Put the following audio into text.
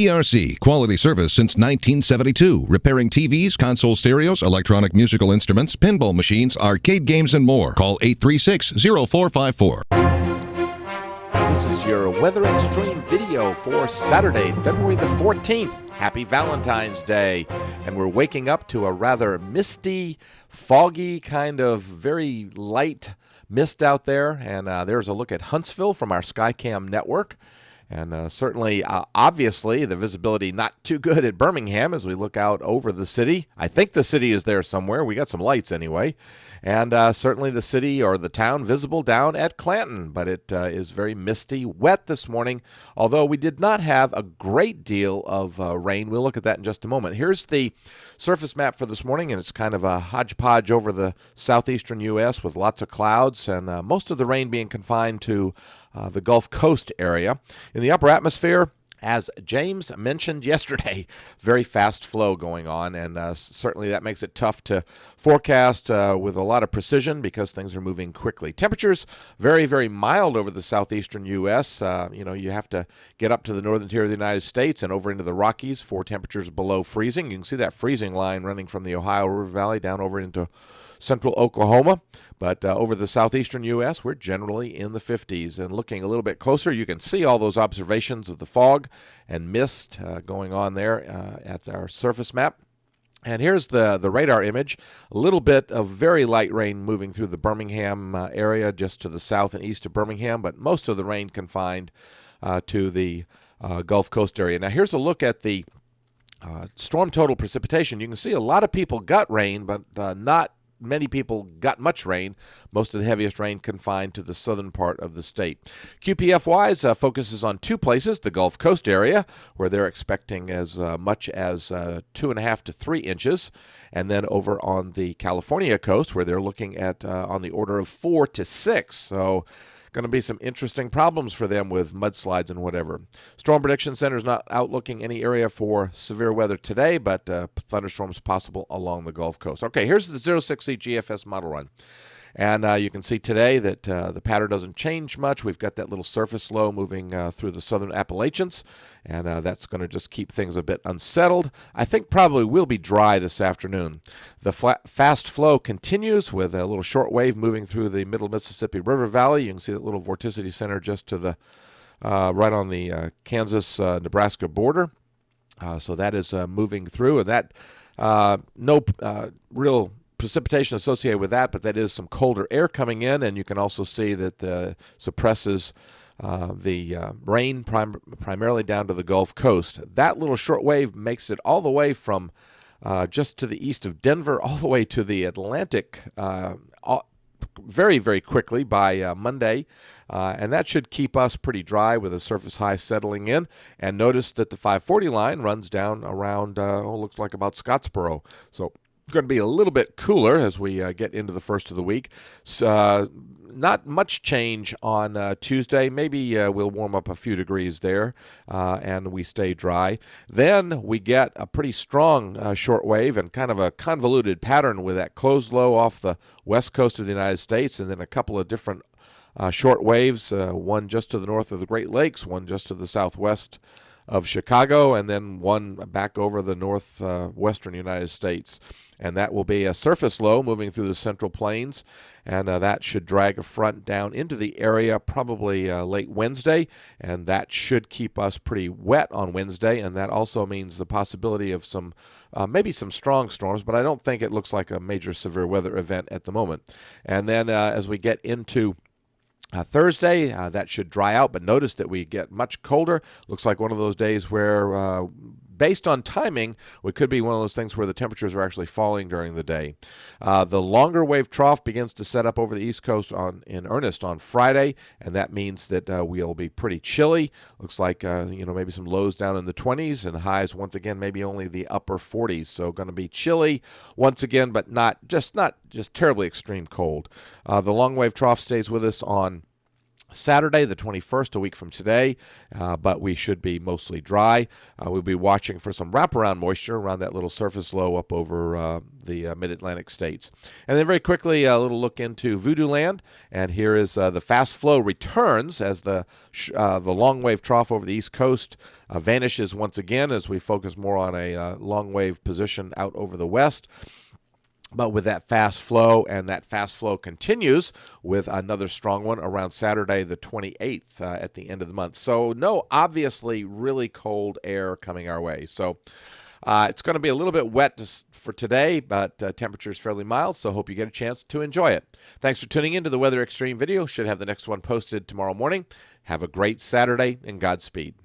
ERC, quality service since 1972. Repairing TVs, console stereos, electronic musical instruments, pinball machines, arcade games, and more. Call 836-0454. This is your Weather Xtreme video for Saturday, February the 14th. Happy Valentine's Day. And we're waking up to a rather misty, foggy, kind of very light mist out there. And there's a look at Huntsville from our Skycam network. And certainly, obviously, the visibility not too good at Birmingham as we look out over the city. I think the city is there somewhere. We got some lights anyway. And certainly the city or the town visible down at Clanton. But it is very misty, wet this morning, although we did not have a great deal of rain. We'll look at that in just a moment. Here's the surface map for this morning, and it's kind of a hodgepodge over the southeastern U.S. with lots of clouds and most of the rain being confined to the Gulf Coast area. In the upper atmosphere, as James mentioned yesterday, very fast flow going on, and certainly that makes it tough to forecast with a lot of precision because things are moving quickly. Temperatures very, very mild over the southeastern U.S. You have to get up to the northern tier of the United States and over into the Rockies for temperatures below freezing. You can see that freezing line running from the Ohio River Valley down over into central Oklahoma. But over the southeastern U.S., we're generally in the 50s. And looking a little bit closer, you can see all those observations of the fog and mist going on there at our surface map. And here's the radar image, a little bit of very light rain moving through the Birmingham area, just to the south and east of Birmingham, but most of the rain confined to the Gulf Coast area. Now here's a look at the storm total precipitation. You can see a lot of people got rain, but not many people got much rain. Most of the heaviest rain confined to the southern part of the state. QPF-wise focuses on two places, the Gulf Coast area, where they're expecting as much as 2.5 to 3 inches, and then over on the California coast, where they're looking at on the order of 4 to 6. So going to be some interesting problems for them with mudslides and whatever. Storm Prediction Center is not outlooking any area for severe weather today, but thunderstorms possible along the Gulf Coast. Okay, here's the 06C GFS model run. And you can see today that the pattern doesn't change much. We've got that little surface low moving through the southern Appalachians, and that's going to just keep things a bit unsettled. I think probably will be dry this afternoon. The fast flow continues with a little short wave moving through the middle Mississippi River Valley. You can see that little vorticity center just to the right on the Kansas-Nebraska border. So that is moving through, and that no real precipitation associated with that, but that is some colder air coming in, and you can also see that suppresses the rain primarily down to the Gulf Coast. That little short wave makes it all the way from just to the east of Denver all the way to the Atlantic very, very quickly by Monday, and that should keep us pretty dry with a surface high settling in. And notice that the 540 line runs down around, looks like about Scottsboro. So going to be a little bit cooler as we get into the first of the week. Not much change on Tuesday. Maybe we'll warm up a few degrees there and we stay dry. Then we get a pretty strong short wave and kind of a convoluted pattern with that closed low off the west coast of the United States, and then a couple of different short waves, one just to the north of the Great Lakes, one just to the southwest of Chicago, and then one back over the northwestern United States. And that will be a surface low moving through the central plains, and that should drag a front down into the area probably late Wednesday, and that should keep us pretty wet on Wednesday, and that also means the possibility of some maybe some strong storms, but I don't think it looks like a major severe weather event at the moment. And then as we get into Thursday, that should dry out, but notice that we get much colder. Looks like one of those days where, based on timing, we could be one of those things where the temperatures are actually falling during the day. The longer wave trough begins to set up over the East Coast in earnest on Friday, and that means that we'll be pretty chilly. Looks like maybe some lows down in the 20s and highs once again maybe only the upper 40s. So going to be chilly once again, but not just terribly extreme cold. The long wave trough stays with us on Saturday, the 21st, a week from today, but we should be mostly dry. We'll be watching for some wraparound moisture around that little surface low up over the mid-Atlantic states. And then very quickly, a little look into Voodoo Land. And here is the fast flow returns as the long wave trough over the East Coast vanishes once again as we focus more on a long wave position out over the west. But with that fast flow, and that fast flow continues with another strong one around Saturday the 28th at the end of the month. So no, obviously really cold air coming our way. So it's going to be a little bit wet for today, but temperature is fairly mild, so hope you get a chance to enjoy it. Thanks for tuning in to the Weather Xtreme video. Should have the next one posted tomorrow morning. Have a great Saturday, and Godspeed.